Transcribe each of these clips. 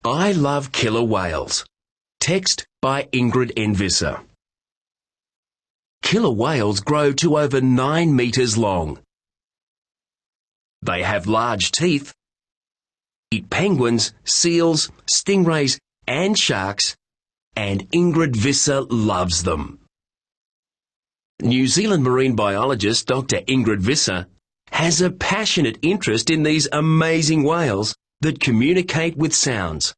I love killer whales. Text by Ingrid Envisser. Killer whales grow to over 9 meters long. They have large teeth, eat penguins, seals, stingrays and sharks, and Ingrid Visser loves them. New Zealand marine biologist Dr. Ingrid Visser has a passionate interest in these amazing whales that communicate with sounds,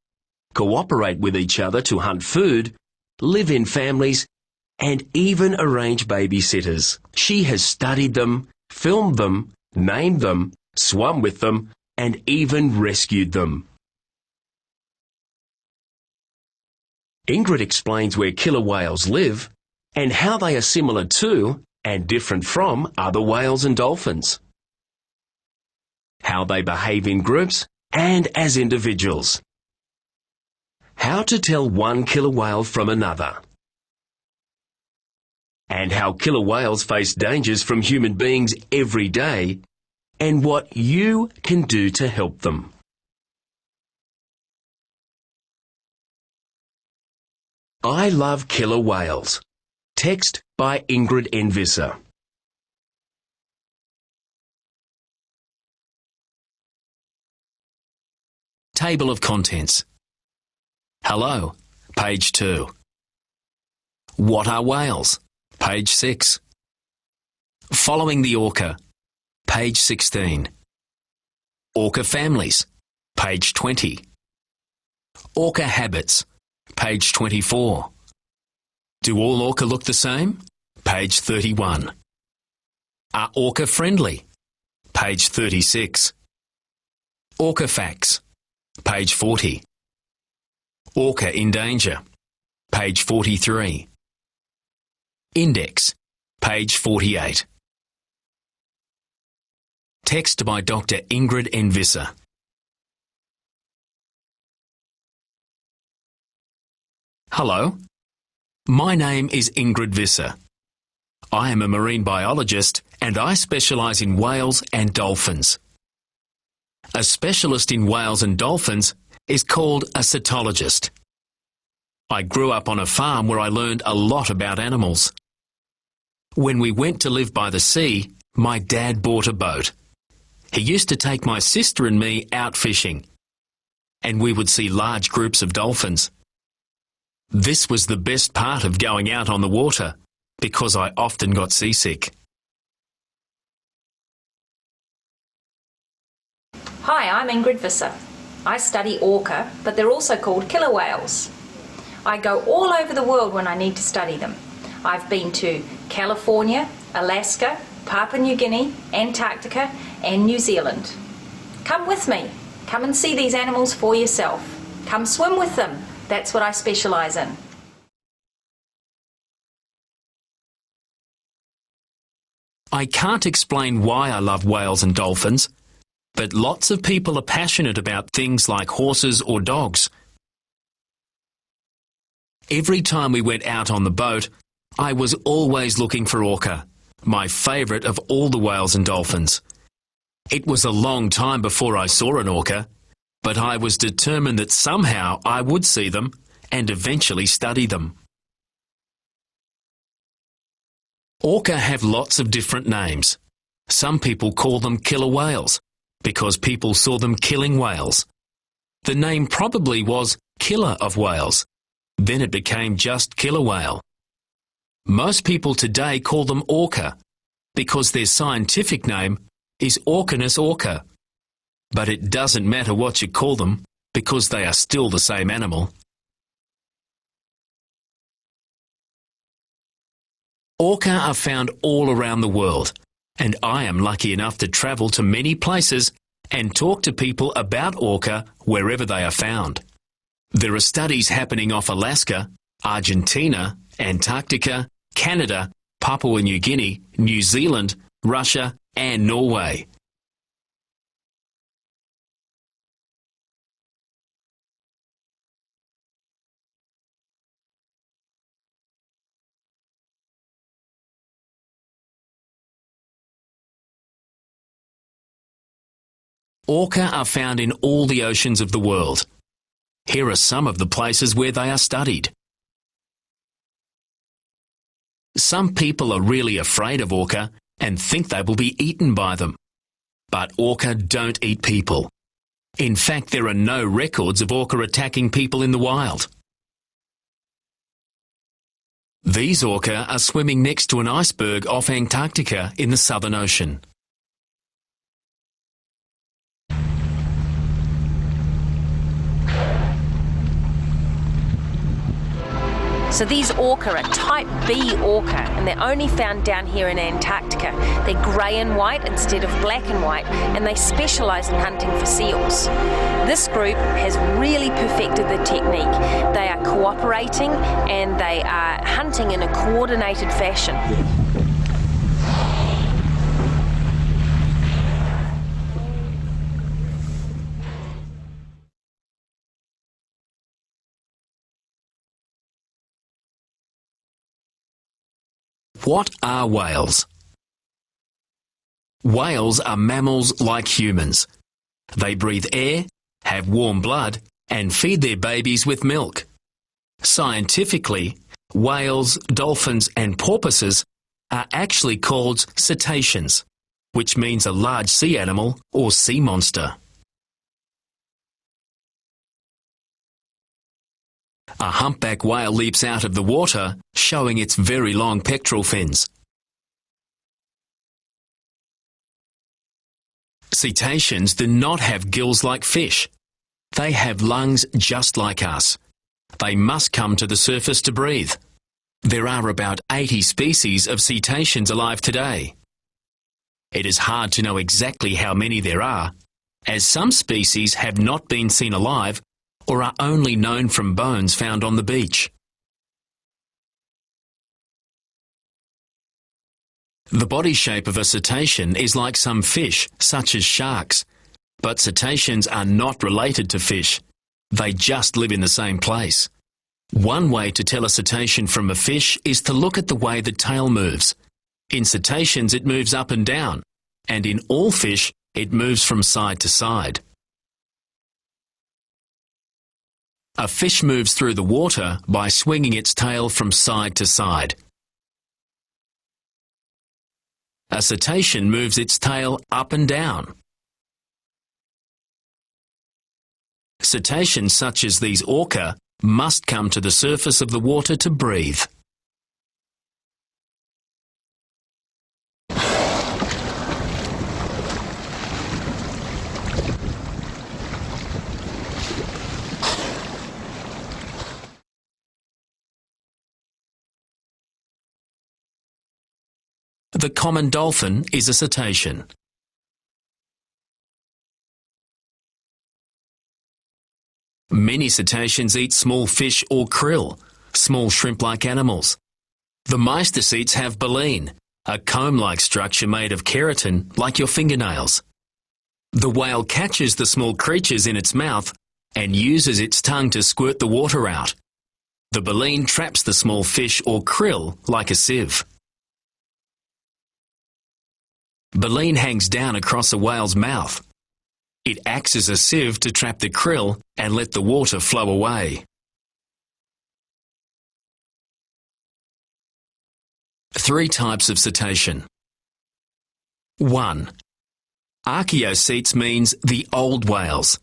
cooperate with each other to hunt food, live in families, and even arrange babysitters. She has studied them, filmed them, named them, swum with them, and even rescued them. Ingrid explains where killer whales live and how they are similar to and different from other whales and dolphins, how they behave in groups and as individuals, how to tell one killer whale from another, and how killer whales face dangers from human beings every day, and what you can do to help them. I love killer whales. Text by Ingrid Envisser. Table of contents. Hello, page 2. What are whales? Page 6. Following the orca, page 16. Orca families, page 20. Orca habits, page 24. Do all orca look the same? Page 31. Are orca friendly? Page 36. Orca facts, page 40. Orca in danger, page 43. Index, page 48. Text by Dr. Ingrid Envisser. Hello, my name is Ingrid Visser. I am a marine biologist and I specialise in whales and dolphins. A specialist in whales and dolphins is called a cetologist. I grew up on a farm where I learned a lot about animals. When we went to live by the sea, my dad bought a boat. He used to take my sister and me out fishing, and we would see large groups of dolphins. This was the best part of going out on the water, because I often got seasick. Hi, I'm Ingrid Visser. I study orca, but they're also called killer whales. I go all over the world when I need to study them. I've been to California, Alaska, Papua New Guinea, Antarctica, and New Zealand. Come with me. Come and see these animals for yourself. Come swim with them. That's what I specialise in. I can't explain why I love whales and dolphins, but lots of people are passionate about things like horses or dogs. Every time we went out on the boat, I was always looking for orca, my favourite of all the whales and dolphins. It was a long time before I saw an orca, but I was determined that somehow I would see them and eventually study them. Orca have lots of different names. Some people call them killer whales because people saw them killing whales. The name probably was killer of whales. Then it became just killer whale. Most people today call them orca because their scientific name is Orcanus orca. But it doesn't matter what you call them because they are still the same animal. Orca are found all around the world, and I am lucky enough to travel to many places and talk to people about orca wherever they are found. There are studies happening off Alaska, Argentina, Antarctica, Canada, Papua New Guinea, New Zealand, Russia, and Norway. Orca are found in all the oceans of the world. Here are some of the places where they are studied. Some people are really afraid of orca and think they will be eaten by them. But orca don't eat people. In fact, there are no records of orca attacking people in the wild. These orca are swimming next to an iceberg off Antarctica in the Southern Ocean. So these orca are type B orca, and they're only found down here in Antarctica. They're grey and white instead of black and white, and they specialise in hunting for seals. This group has really perfected the technique. They are cooperating and they are hunting in a coordinated fashion. What are whales? Whales are mammals like humans. They breathe air, have warm blood, and feed their babies with milk. Scientifically, whales, dolphins, and porpoises are actually called cetaceans, which means a large sea animal or sea monster. A humpback whale leaps out of the water, showing its very long pectoral fins. Cetaceans do not have gills like fish. They have lungs just like us. They must come to the surface to breathe. There are about 80 species of cetaceans alive today. It is hard to know exactly how many there are, as some species have not been seen alive or are only known from bones found on the beach. The body shape of a cetacean is like some fish, such as sharks, but cetaceans are not related to fish. They just live in the same place. One way to tell a cetacean from a fish is to look at the way the tail moves. In cetaceans it moves up and down, and in all fish it moves from side to side. A fish moves through the water by swinging its tail from side to side. A cetacean moves its tail up and down. Cetaceans such as these orca must come to the surface of the water to breathe. The common dolphin is a cetacean. Many cetaceans eat small fish or krill, small shrimp-like animals. The mysticetes have baleen, a comb-like structure made of keratin like your fingernails. The whale catches the small creatures in its mouth and uses its tongue to squirt the water out. The baleen traps the small fish or krill like a sieve. Baleen hangs down across a whale's mouth. It acts as a sieve to trap the krill and let the water flow away. Three types of cetacean. 1. Archaeocetes means the old whales.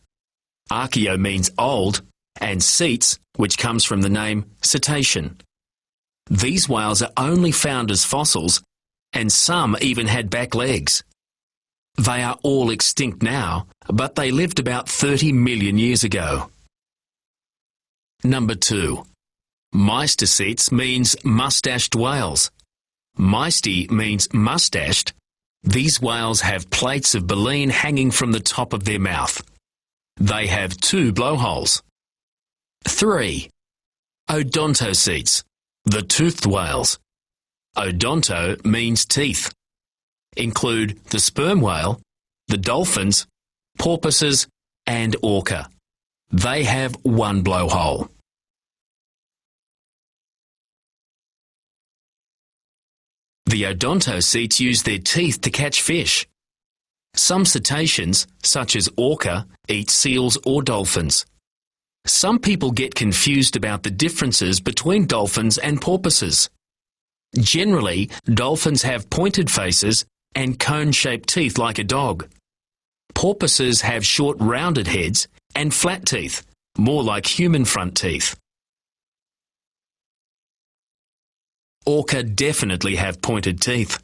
Archaeo means old, and cetes, which comes from the name cetacean. These whales are only found as fossils, and some even had back legs. They are all extinct now, but they lived about 30 million years ago. Number 2. Mysticetes means mustached whales. Mysty means mustached. These whales have plates of baleen hanging from the top of their mouth. They have 2 blowholes. 3. Odontocetes, the toothed whales. Odonto means teeth. Include the sperm whale, the dolphins, porpoises, and orca. They have 1 blowhole. The odontocetes use their teeth to catch fish. Some cetaceans, such as orca, eat seals or dolphins. Some people get confused about the differences between dolphins and porpoises. Generally, dolphins have pointed faces and cone-shaped teeth like a dog. Porpoises have short rounded heads and flat teeth, more like human front teeth. Orca definitely have pointed teeth.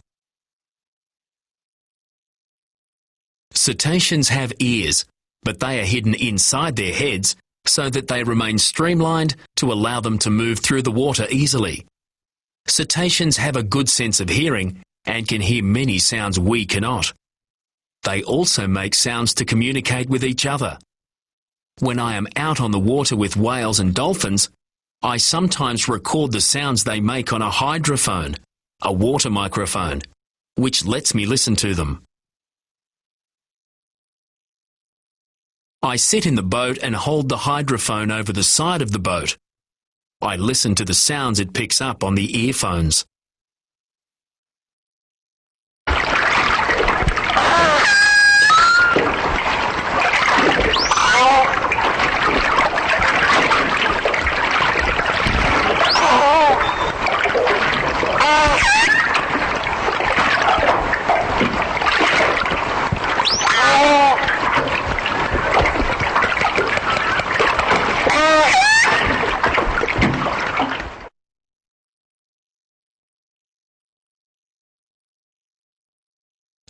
Cetaceans have ears, but they are hidden inside their heads so that they remain streamlined to allow them to move through the water easily. Cetaceans have a good sense of hearing and can hear many sounds we cannot. They also make sounds to communicate with each other. When I am out on the water with whales and dolphins, I sometimes record the sounds they make on a hydrophone, a water microphone, which lets me listen to them. I sit in the boat and hold the hydrophone over the side of the boat. I listen to the sounds it picks up on the earphones.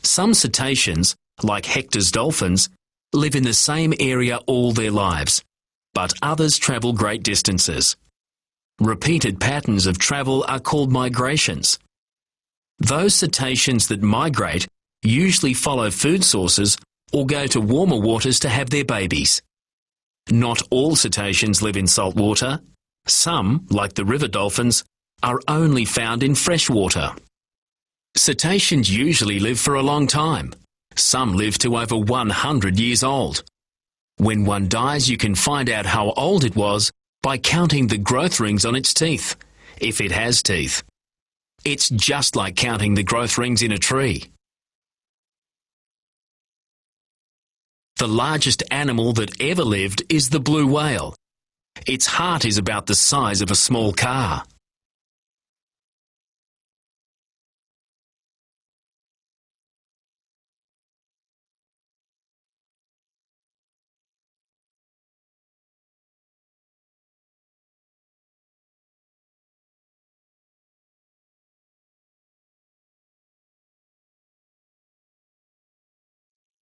Some cetaceans, like Hector's dolphins, live in the same area all their lives, but others travel great distances. Repeated patterns of travel are called migrations. Those cetaceans that migrate usually follow food sources or go to warmer waters to have their babies. Not all cetaceans live in salt water. Some, like the river dolphins, are only found in fresh water. Cetaceans usually live for a long time. Some live to over 100 years old. When one dies, you can find out how old it was by counting the growth rings on its teeth, if it has teeth. It's just like counting the growth rings in a tree. The largest animal that ever lived is the blue whale. Its heart is about the size of a small car.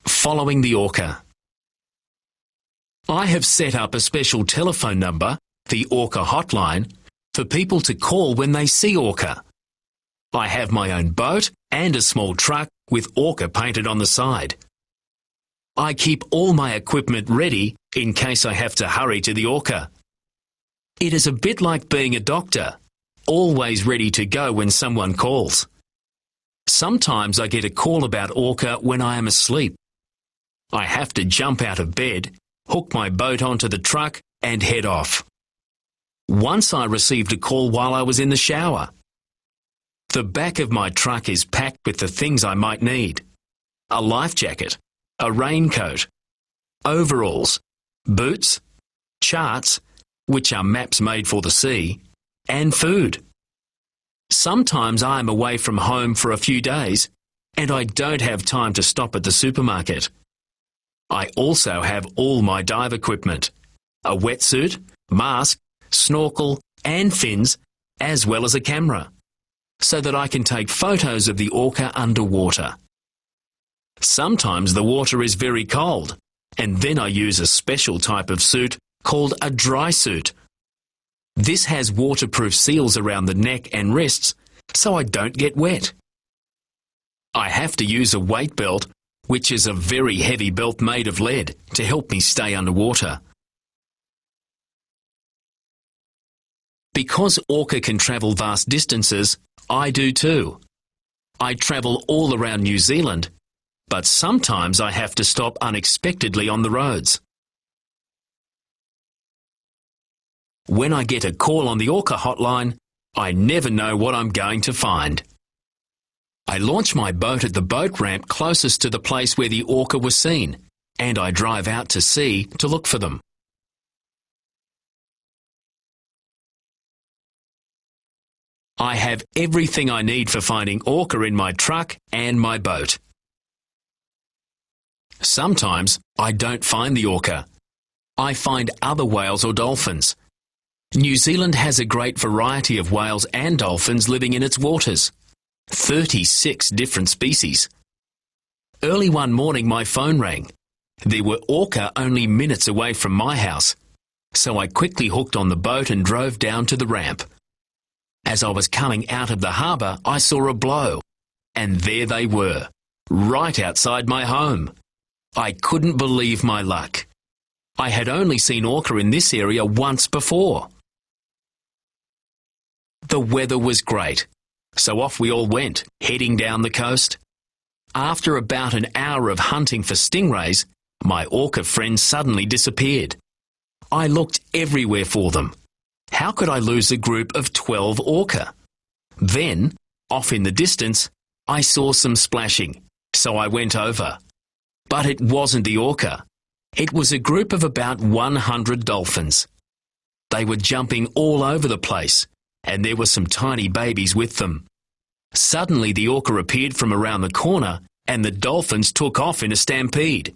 Following the orca. I have set up a special telephone number, the Orca Hotline, for people to call when they see orca. I have my own boat and a small truck with orca painted on the side. I keep all my equipment ready in case I have to hurry to the orca. It is a bit like being a doctor, always ready to go when someone calls. Sometimes I get a call about orca when I am asleep. I have to jump out of bed, hook my boat onto the truck and head off. Once I received a call while I was in the shower. The back of my truck is packed with the things I might need: a life jacket, a raincoat, overalls, boots, charts, which are maps made for the sea, and food. Sometimes I am away from home for a few days and I don't have time to stop at the supermarket. I also have all my dive equipment, a wetsuit, mask, snorkel and fins, as well as a camera, so that I can take photos of the orca underwater. Sometimes the water is very cold, and then I use a special type of suit called a dry suit. This has waterproof seals around the neck and wrists, so I don't get wet. I have to use a weight belt, which is a very heavy belt made of lead, to help me stay underwater. Because orca can travel vast distances, I do too. I travel all around New Zealand, but sometimes I have to stop unexpectedly on the roads. When I get a call on the Orca Hotline, I never know what I'm going to find. I launch my boat at the boat ramp closest to the place where the orca was seen, and I drive out to sea to look for them. I have everything I need for finding orca in my truck and my boat. Sometimes I don't find the orca. I find other whales or dolphins. New Zealand has a great variety of whales and dolphins living in its waters. 36 different species. Early one morning my phone rang. There were orca only minutes away from my house, so I quickly hooked on the boat and drove down to the ramp. As I was coming out of the harbour, I saw a blow, and there they were, right outside my home. I couldn't believe my luck. I had only seen orca in this area once before. The weather was great, so off we all went, heading down the coast. After about an hour of hunting for stingrays, my orca friends suddenly disappeared. I looked everywhere for them. How could I lose a group of 12 orca? Then, off in the distance, I saw some splashing, so I went over. But it wasn't the orca. It was a group of about 100 dolphins. They were jumping all over the place, and there were some tiny babies with them. Suddenly the orca appeared from around the corner, and the dolphins took off in a stampede.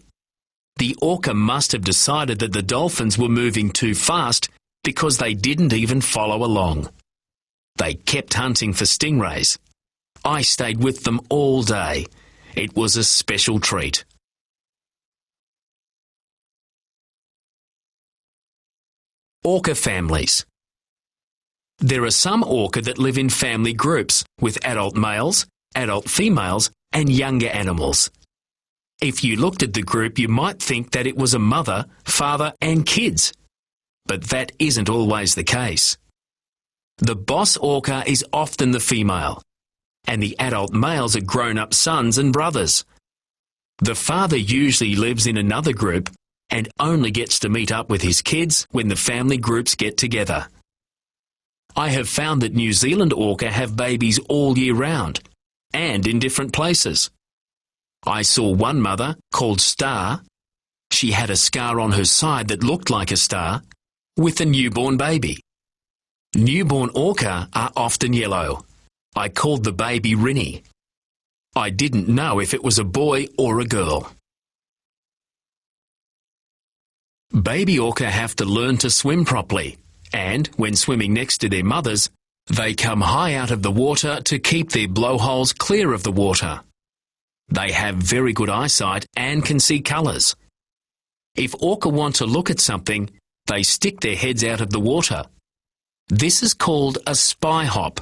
The orca must have decided that the dolphins were moving too fast because they didn't even follow along. They kept hunting for stingrays. I stayed with them all day. It was a special treat. Orca families. There are some orca that live in family groups with adult males, adult females, and younger animals. If you looked at the group, you might think that it was a mother, father, and kids. But that isn't always the case. The boss orca is often the female, and the adult males are grown-up sons and brothers. The father usually lives in another group and only gets to meet up with his kids when the family groups get together. I have found that New Zealand orca have babies all year round, and in different places. I saw one mother, called Star. She had a scar on her side that looked like a star, with a newborn baby. Newborn orca are often yellow. I called the baby Rinny. I didn't know if it was a boy or a girl. Baby orca have to learn to swim properly, and when swimming next to their mothers, they come high out of the water to keep their blowholes clear of the water. They have very good eyesight and can see colours. If orca want to look at something, they stick their heads out of the water. This is called a spy hop.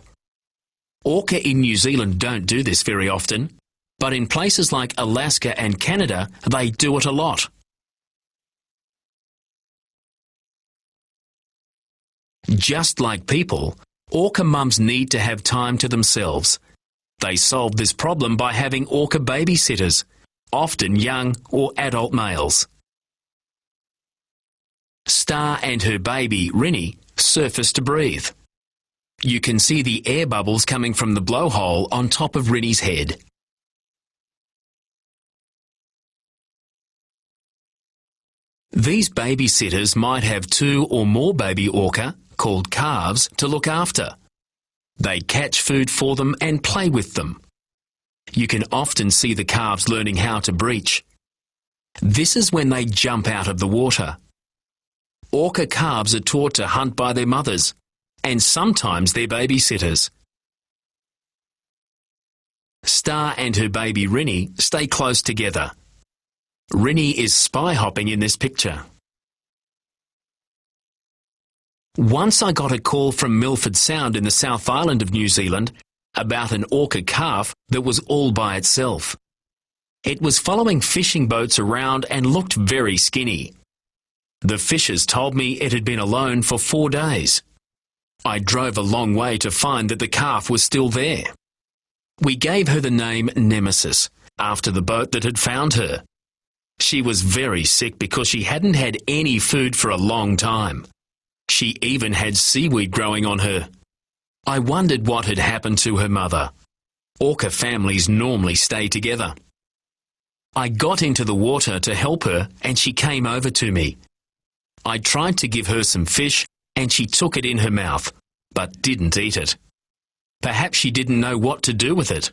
Orca in New Zealand don't do this very often, but in places like Alaska and Canada, they do it a lot. Just like people, orca mums need to have time to themselves. They solve this problem by having orca babysitters, often young or adult males. Star and her baby, Rinny, surface to breathe. You can see the air bubbles coming from the blowhole on top of Rinny's head. These babysitters might have 2 or more baby orca, called calves, to look after. They catch food for them and play with them. You can often see the calves learning how to breach. This is when they jump out of the water. Orca calves are taught to hunt by their mothers, and sometimes their babysitters. Star and her baby Rinny stay close together. Rinny is spy hopping in this picture. Once I got a call from Milford Sound in the South Island of New Zealand about an orca calf that was all by itself. It was following fishing boats around and looked very skinny. The fishers told me it had been alone for 4 days. I drove a long way to find that the calf was still there. We gave her the name Nemesis, after the boat that had found her. She was very sick because she hadn't had any food for a long time. She even had seaweed growing on her. I wondered what had happened to her mother. Orca families normally stay together. I got into the water to help her and she came over to me. I tried to give her some fish and she took it in her mouth, but didn't eat it. Perhaps she didn't know what to do with it.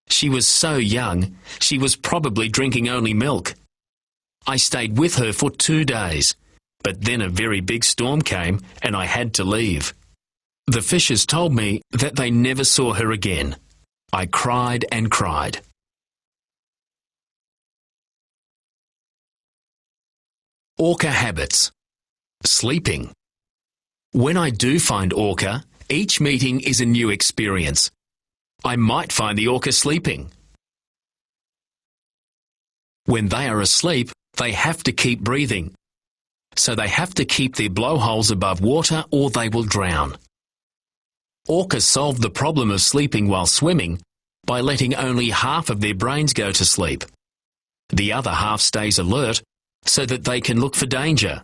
She was so young, she was probably drinking only milk. I stayed with her for 2 days, but then a very big storm came and I had to leave. The fishes told me that they never saw her again. I cried and cried. Orca habits. Sleeping. When I do find orca, each meeting is a new experience. I might find the orca sleeping. When they are asleep, they have to keep breathing. So they have to keep their blowholes above water or they will drown. Orcas solve the problem of sleeping while swimming by letting only half of their brains go to sleep. The other half stays alert so that they can look for danger,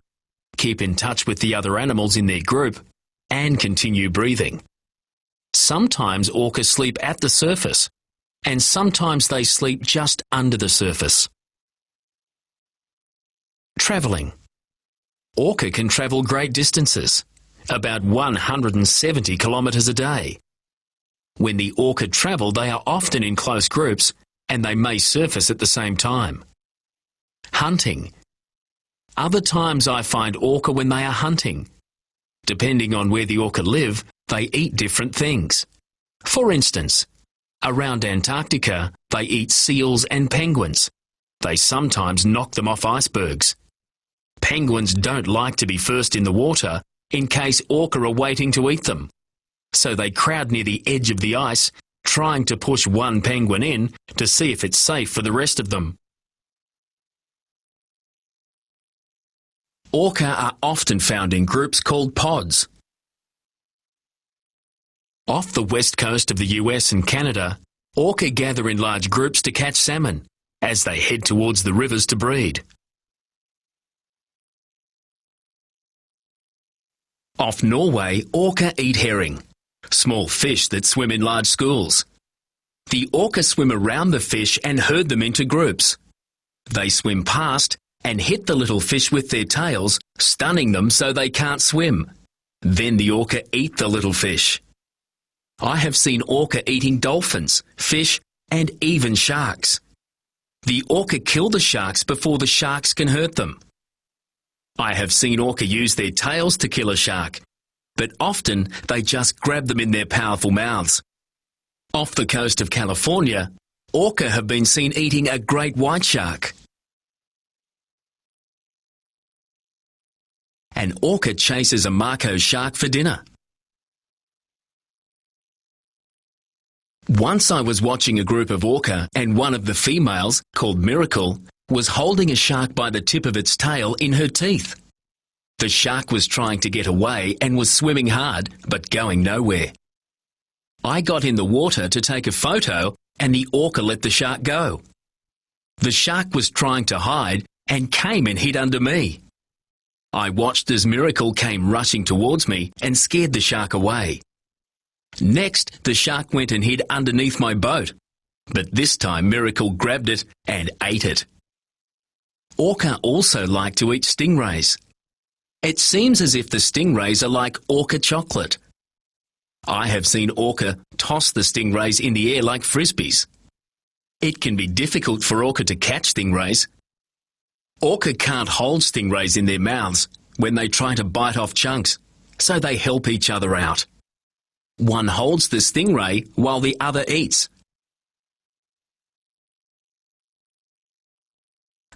keep in touch with the other animals in their group, and continue breathing. Sometimes orcas sleep at the surface, and sometimes they sleep just under the surface. Travelling. Orca can travel great distances, about 170 kilometres a day. When the orca travel, they are often in close groups, and they may surface at the same time. Hunting. Other times I find orca when they are hunting. Depending on where the orca live, they eat different things. For instance, around Antarctica, they eat seals and penguins. They sometimes knock them off icebergs. Penguins don't like to be first in the water in case orca are waiting to eat them. So they crowd near the edge of the ice, trying to push one penguin in to see if it's safe for the rest of them. Orca are often found in groups called pods. Off the west coast of the US and Canada, orca gather in large groups to catch salmon as they head towards the rivers to breed. Off Norway, orca eat herring, small fish that swim in large schools. The orca swim around the fish and herd them into groups. They swim past and hit the little fish with their tails, stunning them so they can't swim. Then the orca eat the little fish. I have seen orca eating dolphins, fish, and even sharks. The orca kill the sharks before the sharks can hurt them. I have seen orca use their tails to kill a shark, but often they just grab them in their powerful mouths. Off the coast of California, orca have been seen eating a great white shark. An orca chases a Mako shark for dinner. Once I was watching a group of orca and one of the females, called Miracle, was holding a shark by the tip of its tail in her teeth. The shark was trying to get away and was swimming hard, but going nowhere. I got in the water to take a photo and the orca let the shark go. The shark was trying to hide and came and hid under me. I watched as Miracle came rushing towards me and scared the shark away. Next, the shark went and hid underneath my boat, but this time Miracle grabbed it and ate it. Orca also like to eat stingrays. It seems as if the stingrays are like orca chocolate. I have seen orca toss the stingrays in the air like frisbees. It can be difficult for orca to catch stingrays. Orca can't hold stingrays in their mouths when they try to bite off chunks, so they help each other out. One holds the stingray while the other eats.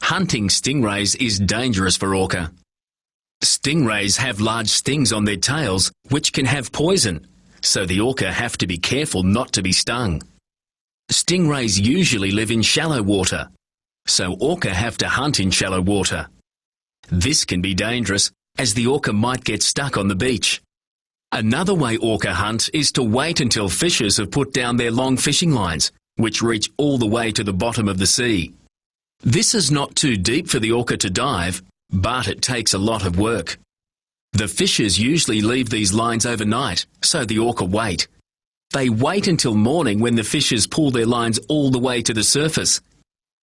Hunting stingrays is dangerous for orca. Stingrays have large stings on their tails which can have poison, so the orca have to be careful not to be stung. Stingrays usually live in shallow water, so orca have to hunt in shallow water. This can be dangerous as the orca might get stuck on the beach. Another way orca hunt is to wait until fishers have put down their long fishing lines, which reach all the way to the bottom of the sea. This is not too deep for the orca to dive, but it takes a lot of work. The fishers usually leave these lines overnight, so the orca wait. They wait until morning when the fishers pull their lines all the way to the surface.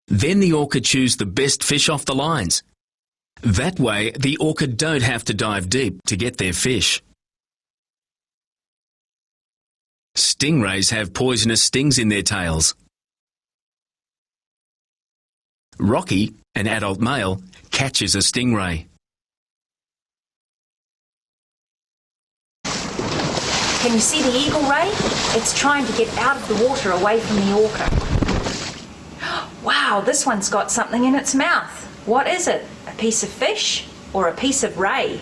Then the orca choose the best fish off the lines. That way, the orca don't have to dive deep to get their fish. Stingrays have poisonous stings in their tails. Rocky, an adult male, catches a stingray. Can you see the eagle ray? It's trying to get out of the water away from the orca. Wow, this one's got something in its mouth. What is it? A piece of fish or a piece of ray?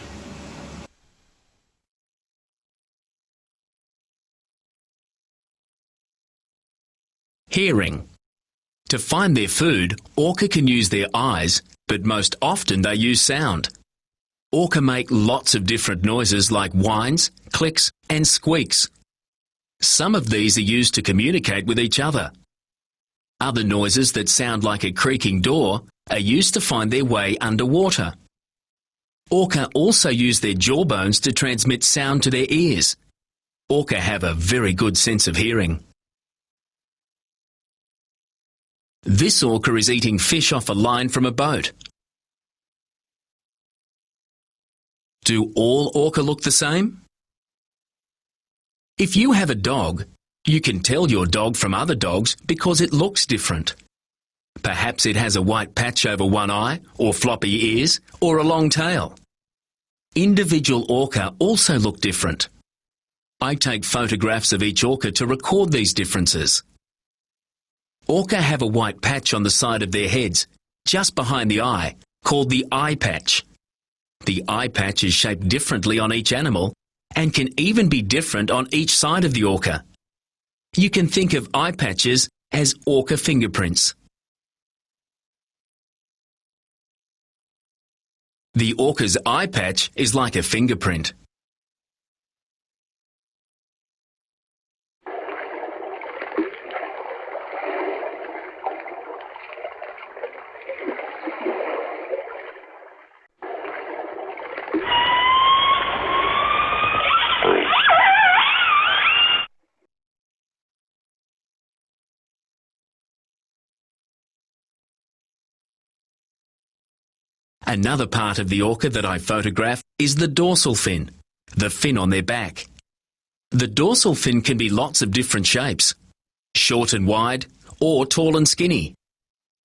Hearing. To find their food, orca can use their eyes, but most often they use sound. Orca make lots of different noises like whines, clicks and squeaks. Some of these are used to communicate with each other. Other noises that sound like a creaking door are used to find their way underwater. Orca also use their jawbones to transmit sound to their ears. Orca have a very good sense of hearing. This orca is eating fish off a line from a boat. Do all orca look the same? If you have a dog, you can tell your dog from other dogs because it looks different. Perhaps it has a white patch over one eye, or floppy ears, or a long tail. Individual orca also look different. I take photographs of each orca to record these differences. Orca have a white patch on the side of their heads, just behind the eye, called the eye patch. The eye patch is shaped differently on each animal and can even be different on each side of the orca. You can think of eye patches as orca fingerprints. The orca's eye patch is like a fingerprint. Another part of the orca that I photograph is the dorsal fin, the fin on their back. The dorsal fin can be lots of different shapes, short and wide, or tall and skinny.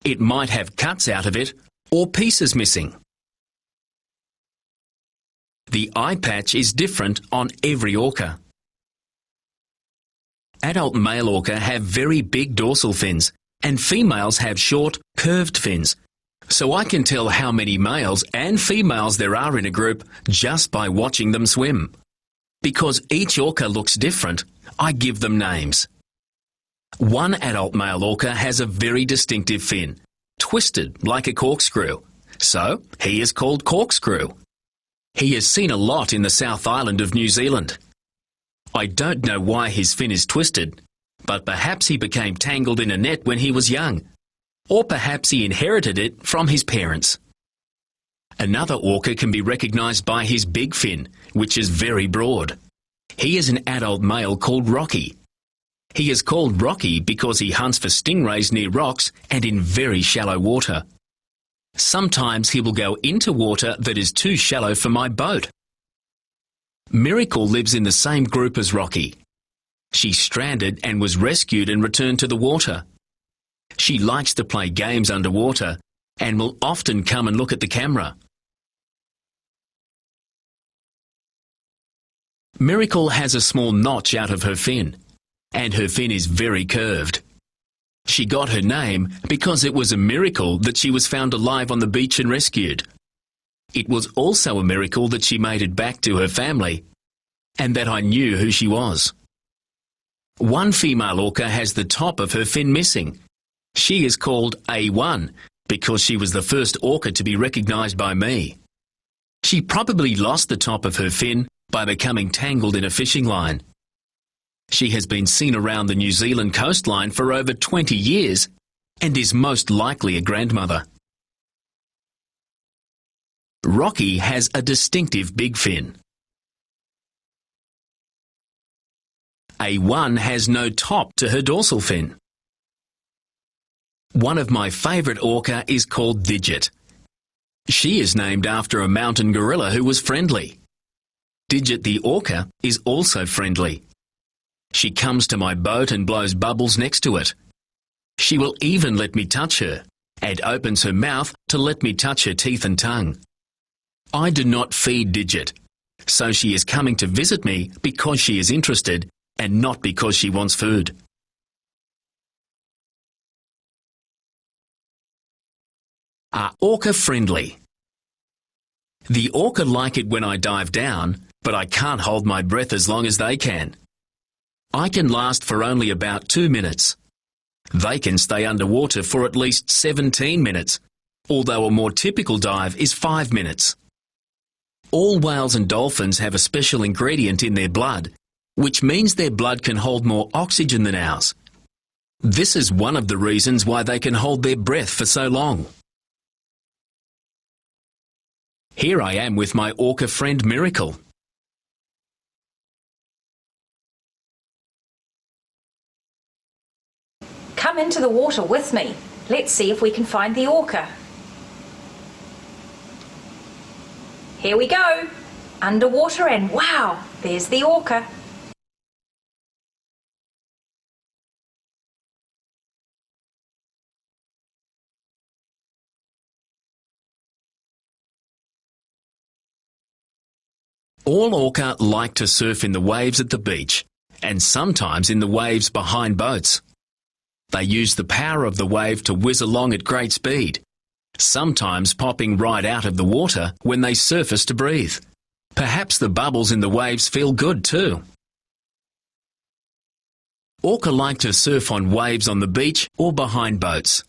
It might have cuts out of it, or pieces missing. The eye patch is different on every orca. Adult male orca have very big dorsal fins, and females have short, curved fins. So I can tell how many males and females there are in a group just by watching them swim. Because each orca looks different, I give them names. One adult male orca has a very distinctive fin, twisted like a corkscrew. So he is called Corkscrew. He is seen a lot in the South Island of New Zealand. I don't know why his fin is twisted, but perhaps he became tangled in a net when he was young. Or perhaps he inherited it from his parents. Another orca can be recognised by his big fin, which is very broad. He is an adult male called Rocky. He is called Rocky because he hunts for stingrays near rocks and in very shallow water. Sometimes he will go into water that is too shallow for my boat. Miracle lives in the same group as Rocky. She stranded and was rescued and returned to the water. She likes to play games underwater and will often come and look at the camera. Miracle has a small notch out of her fin, and her fin is very curved. She got her name because it was a miracle that she was found alive on the beach and rescued. It was also a miracle that she made it back to her family, and that I knew who she was. One female orca has the top of her fin missing. She is called A1 because she was the first orca to be recognised by me. She probably lost the top of her fin by becoming tangled in a fishing line. She has been seen around the New Zealand coastline for over 20 years and is most likely a grandmother. Rocky has a distinctive big fin. A1 has no top to her dorsal fin. One of my favourite orca is called Digit. She is named after a mountain gorilla who was friendly. Digit the orca is also friendly. She comes to my boat and blows bubbles next to it. She will even let me touch her and opens her mouth to let me touch her teeth and tongue. I do not feed Digit, so she is coming to visit me because she is interested and not because she wants food. Are orca friendly? The orca like it when I dive down, but I can't hold my breath as long as they can. I can last for only about 2 minutes. They can stay underwater for at least 17 minutes, although a more typical dive is 5 minutes. All whales and dolphins have a special ingredient in their blood, which means their blood can hold more oxygen than ours. This is one of the reasons why they can hold their breath for so long. Here I am with my orca friend Miracle. Come into the water with me. Let's see if we can find the orca. Here we go. Underwater and wow, there's the orca. All orca like to surf in the waves at the beach, and sometimes in the waves behind boats. They use the power of the wave to whiz along at great speed, sometimes popping right out of the water when they surface to breathe. Perhaps the bubbles in the waves feel good too. Orca like to surf on waves on the beach or behind boats.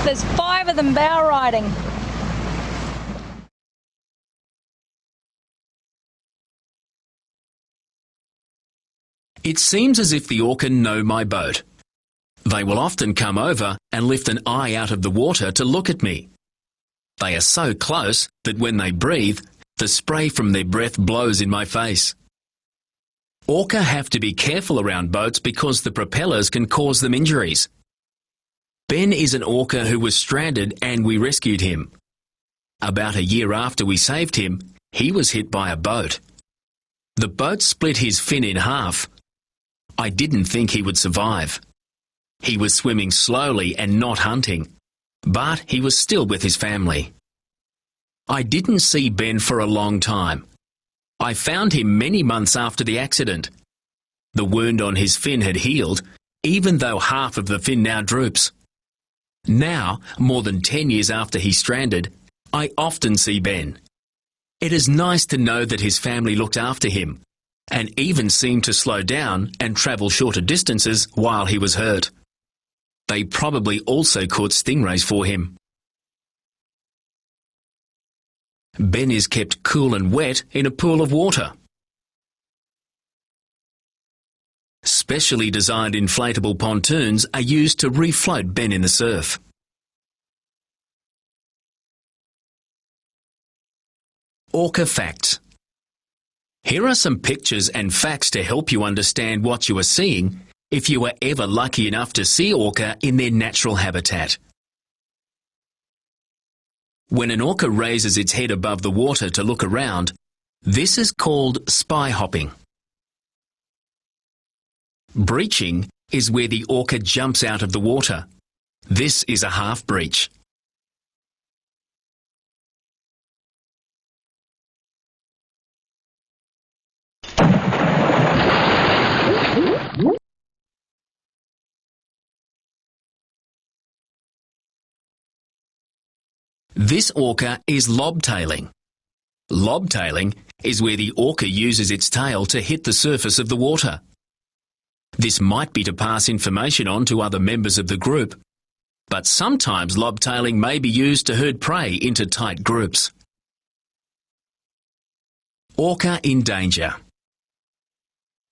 There's 5 of them bow riding. It seems as if the orca know my boat. They will often come over and lift an eye out of the water to look at me. They are so close that when they breathe, the spray from their breath blows in my face. Orca have to be careful around boats because the propellers can cause them injuries. Ben is an orca who was stranded and we rescued him. About a year after we saved him, he was hit by a boat. The boat split his fin in half. I didn't think he would survive. He was swimming slowly and not hunting, but he was still with his family. I didn't see Ben for a long time. I found him many months after the accident. The wound on his fin had healed, even though half of the fin now droops. Now, more than 10 years after he stranded, I often see Ben. It is nice to know that his family looked after him, and even seemed to slow down and travel shorter distances while he was hurt. They probably also caught stingrays for him. Ben is kept cool and wet in a pool of water. Specially designed inflatable pontoons are used to refloat Ben in the surf. Orca facts. Here are some pictures and facts to help you understand what you are seeing if you are ever lucky enough to see orca in their natural habitat. When an orca raises its head above the water to look around, this is called spy hopping. Breaching is where the orca jumps out of the water. This is a half breach. This orca is lobtailing. Lobtailing is where the orca uses its tail to hit the surface of the water. This might be to pass information on to other members of the group, but sometimes lobtailing may be used to herd prey into tight groups. Orca in danger.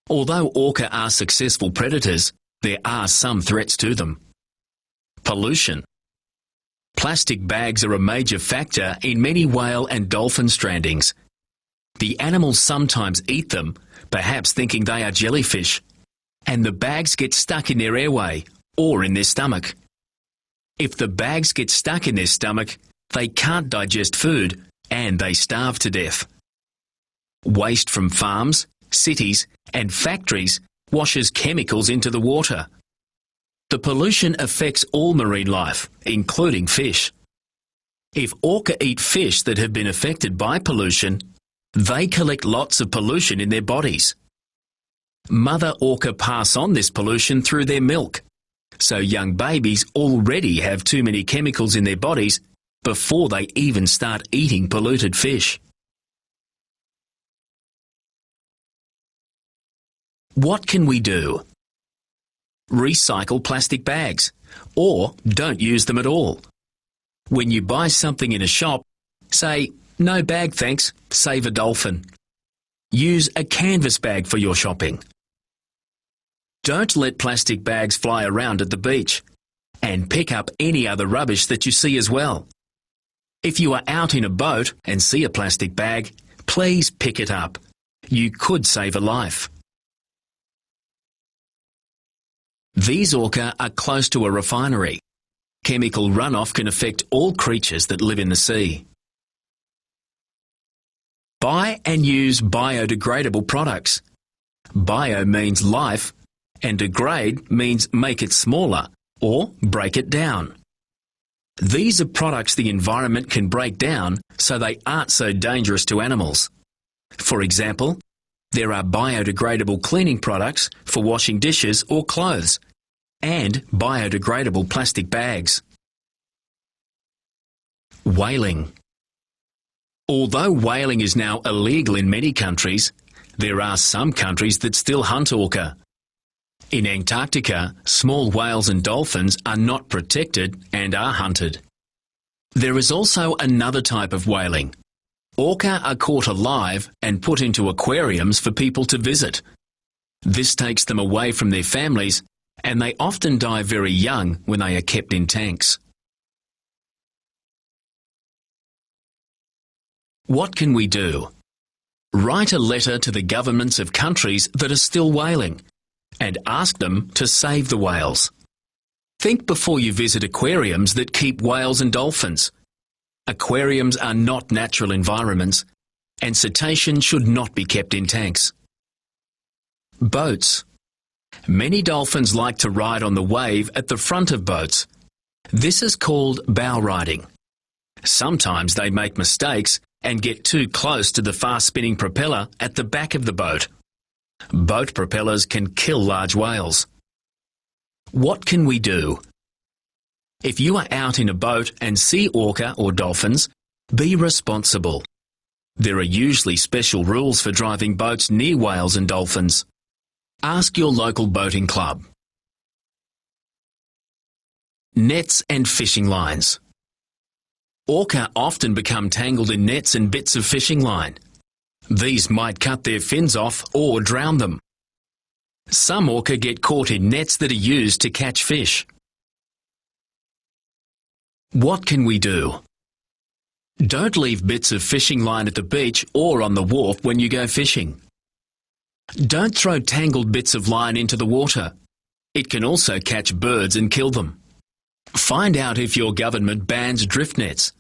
Although orca are successful predators, there are some threats to them. Pollution. Plastic bags are a major factor in many whale and dolphin strandings. The animals sometimes eat them, perhaps thinking they are jellyfish, and the bags get stuck in their airway or in their stomach. If the bags get stuck in their stomach, they can't digest food and they starve to death. Waste from farms, cities and factories washes chemicals into the water. The pollution affects all marine life, including fish. If orca eat fish that have been affected by pollution, they collect lots of pollution in their bodies. Mother orca pass on this pollution through their milk, so young babies already have too many chemicals in their bodies before they even start eating polluted fish. What can we do? Recycle plastic bags, or don't use them at all. When you buy something in a shop, say, "No bag thanks, save a dolphin." Use a canvas bag for your shopping. Don't let plastic bags fly around at the beach, and pick up any other rubbish that you see as well. If you are out in a boat and see a plastic bag, please pick it up. You could save a life. These orca are close to a refinery. Chemical runoff can affect all creatures that live in the sea. Buy and use biodegradable products. Bio means life, and degrade means make it smaller or break it down. These are products the environment can break down so they aren't so dangerous to animals. For example, there are biodegradable cleaning products for washing dishes or clothes, and biodegradable plastic bags. Whaling. Although whaling is now illegal in many countries, there are some countries that still hunt orca. In Antarctica, small whales and dolphins are not protected and are hunted. There is also another type of whaling. Orca are caught alive and put into aquariums for people to visit. This takes them away from their families, and they often die very young when they are kept in tanks. What can we do? Write a letter to the governments of countries that are still whaling and ask them to save the whales. Think before you visit aquariums that keep whales and dolphins. Aquariums are not natural environments, and cetaceans should not be kept in tanks. Boats. Many dolphins like to ride on the wave at the front of boats. This is called bow riding. Sometimes they make mistakes and get too close to the fast-spinning propeller at the back of the boat. Boat propellers can kill large whales. What can we do? If you are out in a boat and see orca or dolphins, be responsible. There are usually special rules for driving boats near whales and dolphins. Ask your local boating club. Nets and fishing lines. Orca often become tangled in nets and bits of fishing line. These might cut their fins off or drown them. Some orca get caught in nets that are used to catch fish. What can we do? Don't leave bits of fishing line at the beach or on the wharf when you go fishing. Don't throw tangled bits of line into the water. It can also catch birds and kill them. Find out if your government bans drift nets.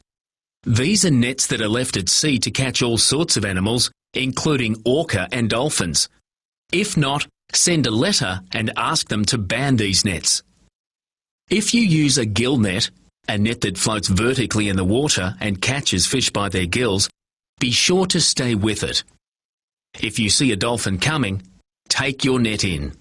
These are nets that are left at sea to catch all sorts of animals, including orca and dolphins. If not, send a letter and ask them to ban these nets. If you use a gill net, a net that floats vertically in the water and catches fish by their gills, be sure to stay with it. If you see a dolphin coming, take your net in.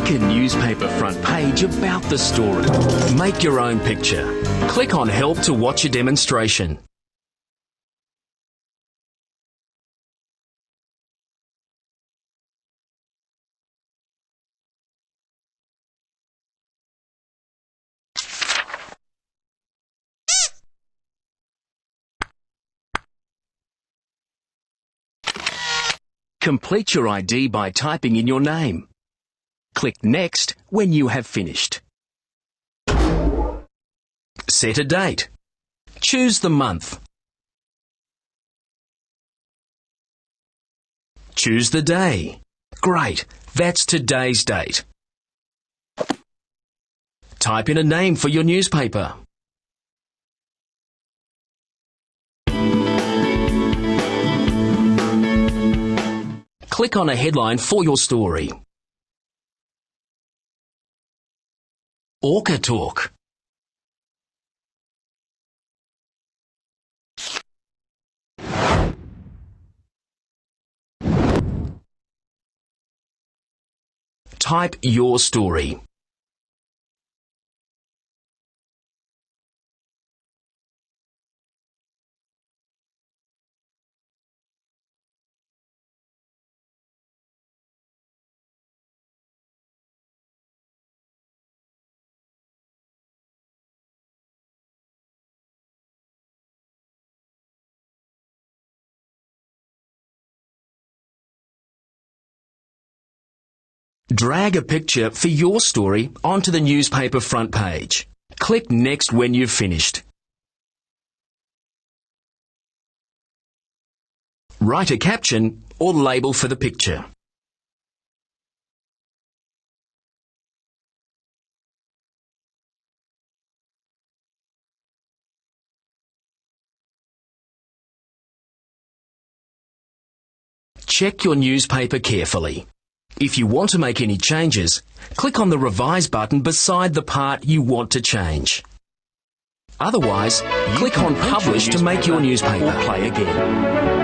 Make a newspaper front page about the story. Make your own picture. Click on Help to watch a demonstration. Complete your ID by typing in your name. Click Next when you have finished. Set a date. Choose the month. Choose the day. Great, that's today's date. Type in a name for your newspaper. Click on a headline for your story. Orca Talk. Type your story. Drag a picture for your story onto the newspaper front page. Click Next when you've finished. Write a caption or label for the picture. Check your newspaper carefully. If you want to make any changes, click on the Revise button beside the part you want to change. Otherwise, click on Publish to make your newspaper or play again.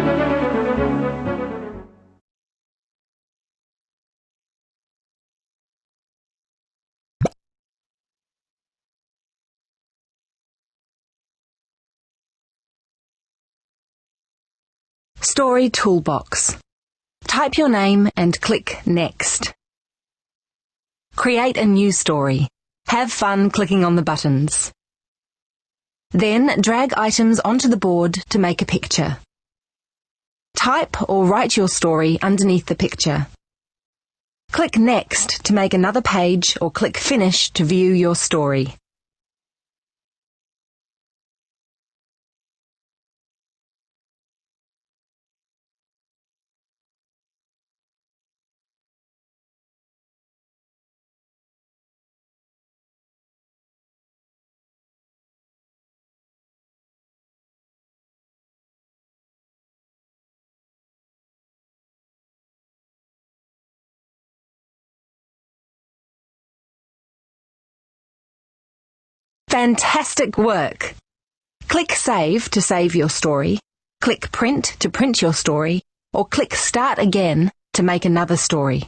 Story Toolbox. Type your name and click Next. Create a new story. Have fun clicking on the buttons. Then drag items onto the board to make a picture. Type or write your story underneath the picture. Click Next to make another page or click Finish to view your story. Fantastic work! Click Save to save your story, click Print to print your story, or click Start Again to make another story.